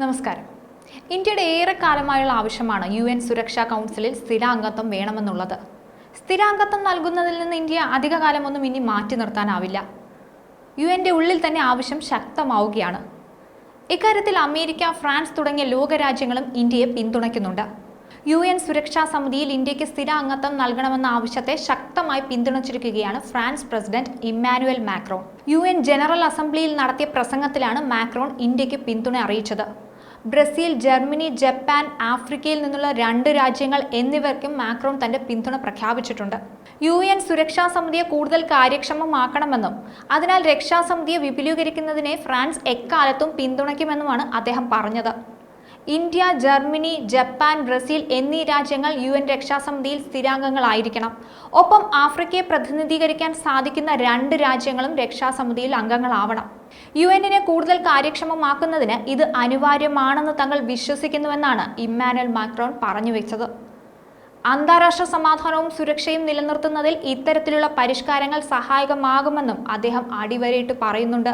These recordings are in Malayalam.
നമസ്കാരം. ഇന്ത്യയുടെ ഏറെക്കാലമായുള്ള ആവശ്യമാണ് UN സുരക്ഷാ കൗൺസിലിൽ സ്ഥിരാംഗത്വം വേണമെന്നുള്ളത്. സ്ഥിരാംഗത്വം നൽകുന്നതിൽ നിന്ന് ഇന്ത്യ അധികകാലമൊന്നും ഇനി മാറ്റി നിർത്താനാവില്ല. UNന്റെ ഉള്ളിൽ തന്നെ ആവശ്യം ശക്തമാവുകയാണ്. ഇക്കാര്യത്തിൽ അമേരിക്ക, ഫ്രാൻസ് തുടങ്ങിയ ലോകരാജ്യങ്ങളും ഇന്ത്യയെ പിന്തുണയ്ക്കുന്നുണ്ട്. UN സുരക്ഷാ സമിതിയിൽ ഇന്ത്യക്ക് സ്ഥിരാംഗത്വം നൽകണമെന്ന ആവശ്യത്തെ ശക്തമായി പിന്തുണച്ചിരിക്കുകയാണ് France president Emmanuel Macron. UN general അസംബ്ലിയിൽ നടത്തിയ പ്രസംഗത്തിലാണ് മാക്രോൺ ഇന്ത്യക്ക് പിന്തുണ അറിയിച്ചത്. ബ്രസീൽ, ജർമ്മനി, ജപ്പാൻ, ആഫ്രിക്കയിൽ നിന്നുള്ള 2 രാജ്യങ്ങൾ എന്നിവർക്കും മാക്രോൺ തന്റെ പിന്തുണ പ്രഖ്യാപിച്ചിട്ടുണ്ട്. UN സുരക്ഷാ സമിതിയെ കൂടുതൽ കാര്യക്ഷമമാക്കണമെന്നും അതിനാൽ രക്ഷാസമിതിയെ വിപുലീകരിക്കുന്നതിനെ ഫ്രാൻസ് എക്കാലത്തും പിന്തുണയ്ക്കുമെന്നുമാണ് അദ്ദേഹം പറഞ്ഞത്. ഇന്ത്യ, ജർമ്മനി, ജപ്പാൻ, ബ്രസീൽ എന്നീ രാജ്യങ്ങൾ UN രക്ഷാസമിതിയിൽ സ്ഥിരാംഗങ്ങളായിരിക്കണം. ഒപ്പം ആഫ്രിക്കയെ പ്രതിനിധീകരിക്കാൻ സാധിക്കുന്ന 2 രാജ്യങ്ങളും രക്ഷാസമിതിയിൽ അംഗങ്ങളാവണം. UNനെ കൂടുതൽ കാര്യക്ഷമമാക്കുന്നതിന് ഇത് അനിവാര്യമാണെന്ന് തങ്ങൾ വിശ്വസിക്കുന്നുവെന്നാണ് ഇമ്മാനുവൽ മാക്രോൺ പറഞ്ഞു വെച്ചത്. അന്താരാഷ്ട്ര സമാധാനവും സുരക്ഷയും നിലനിർത്തുന്നതിൽ ഇത്തരത്തിലുള്ള പരിഷ്കാരങ്ങൾ സഹായകമാകുമെന്നും അദ്ദേഹം അടിവരയിട്ട് പറയുന്നുണ്ട്.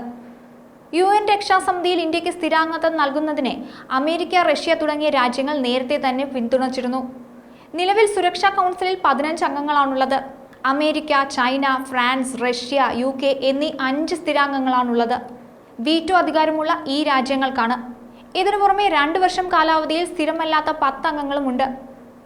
UN രക്ഷാസമിതിയിൽ ഇന്ത്യക്ക് സ്ഥിരാംഗത്വം നൽകുന്നതിനെ അമേരിക്ക, റഷ്യ തുടങ്ങിയ രാജ്യങ്ങൾ നേരത്തെ തന്നെ പിന്തുണച്ചിരുന്നു. നിലവിൽ സുരക്ഷാ കൗൺസിലിൽ 15 അംഗങ്ങളാണുള്ളത്. America, China, France, Russia, UK എന്നീ 5 സ്ഥിരാംഗങ്ങളാണുള്ളത്. വീറ്റോ അധികാരമുള്ള ഈ രാജ്യങ്ങൾക്കാണ്. ഇതിനു പുറമെ 2 വർഷം കാലാവധിയിൽ സ്ഥിരമല്ലാത്ത 10 അംഗങ്ങളുമുണ്ട്.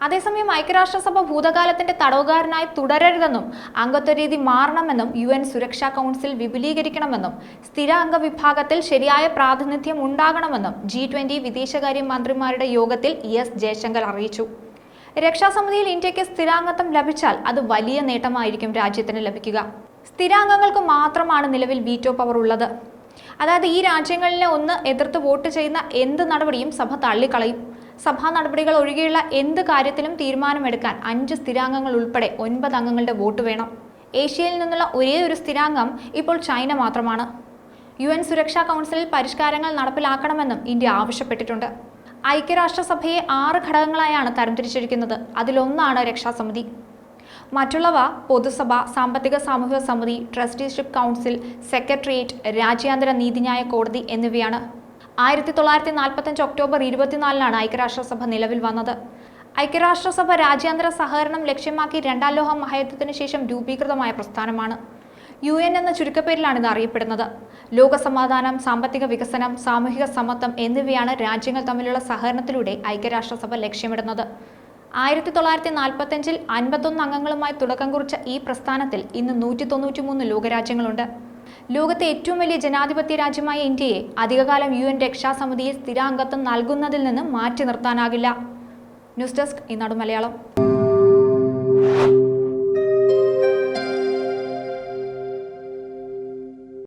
അതേസമയം ഐക്യരാഷ്ട്രസഭ ഭൂതകാലത്തിന്റെ തടവുകാരനായി തുടരരുതെന്നും അംഗത്വ രീതി മാറണമെന്നും UN സുരക്ഷാ കൗൺസിൽ വിപുലീകരിക്കണമെന്നും സ്ഥിരാംഗ വിഭാഗത്തിൽ ശരിയായ പ്രാതിനിധ്യം ഉണ്ടാകണമെന്നും G20 വിദേശകാര്യ മന്ത്രിമാരുടെ യോഗത്തിൽ S ജയശങ്കർ അറിയിച്ചു. രക്ഷാസമിതിയിൽ ഇന്ത്യക്ക് സ്ഥിരാംഗത്വം ലഭിച്ചാൽ അത് വലിയ നേട്ടമായിരിക്കും രാജ്യത്തിന് ലഭിക്കുക. സ്ഥിരാംഗങ്ങൾക്ക് മാത്രമാണ് നിലവിൽ വീറ്റോ പവർ ഉള്ളത്. അതായത് ഈ രാജ്യങ്ങളിലെ ഒന്ന് എതിർത്ത് വോട്ട് ചെയ്യുന്ന എന്ത് നടപടിയും സഭ തള്ളിക്കളയും. സഭാ നടപടികൾ ഒഴികെയുള്ള എന്ത് കാര്യത്തിലും തീരുമാനമെടുക്കാൻ 5 സ്ഥിരാംഗങ്ങൾ ഉൾപ്പെടെ 9 അംഗങ്ങളുടെ വോട്ട് വേണം. ഏഷ്യയിൽ നിന്നുള്ള ഒരേ ഒരു സ്ഥിരാംഗം ഇപ്പോൾ ചൈന മാത്രമാണ്. UN സുരക്ഷാ കൗൺസിലിൽ പരിഷ്കാരങ്ങൾ നടപ്പിലാക്കണമെന്നും ഇന്ത്യ ആവശ്യപ്പെട്ടിട്ടുണ്ട്. ഐക്യരാഷ്ട്രസഭയെ 6 ഘടകങ്ങളായാണ് തരംതിരിച്ചിരിക്കുന്നത്. അതിലൊന്നാണ് രക്ഷാസമിതി. മറ്റുള്ളവ പൊതുസഭ, സാമ്പത്തിക സാമൂഹിക സമിതി, ട്രസ്റ്റിഷിപ്പ് കൗൺസിൽ, സെക്രട്ടേറിയറ്റ്, രാജ്യാന്തര നീതിന്യായ കോടതി എന്നിവയാണ്. 1945 ഒക്ടോബർ 24 ഐക്യരാഷ്ട്രസഭ നിലവിൽ വന്നത്. ഐക്യരാഷ്ട്രസഭ രാജ്യാന്തര സഹകരണം ലക്ഷ്യമാക്കി 2ാം ലോക മഹായുദ്ധത്തിന് ശേഷം രൂപീകൃതമായ പ്രസ്ഥാനമാണ്. UN എന്ന ചുരുക്കപ്പേരിലാണ് ഇത് അറിയപ്പെടുന്നത്. ലോകസമാധാനം, സാമ്പത്തിക വികസനം, സാമൂഹിക സമത്വം എന്നിവയാണ് രാജ്യങ്ങൾ തമ്മിലുള്ള സഹകരണത്തിലൂടെ ഐക്യരാഷ്ട്രസഭ ലക്ഷ്യമിടുന്നത്. 1945 51 അംഗങ്ങളുമായി തുടക്കം കുറിച്ച ഈ പ്രസ്ഥാനത്തിൽ ഇന്ന് 193 ലോകരാജ്യങ്ങളുണ്ട്. ലോകത്തെ ഏറ്റവും വലിയ ജനാധിപത്യ രാജ്യമായ ഇന്ത്യയെ അധികകാലം UN രക്ഷാസമിതിയിൽ സ്ഥിരാംഗത്വം നൽകുന്നതിൽ നിന്ന് മാറ്റി നിർത്താനാകില്ല. ന്യൂസ് ഡെസ്ക്, ഈനാട് മലയാളം.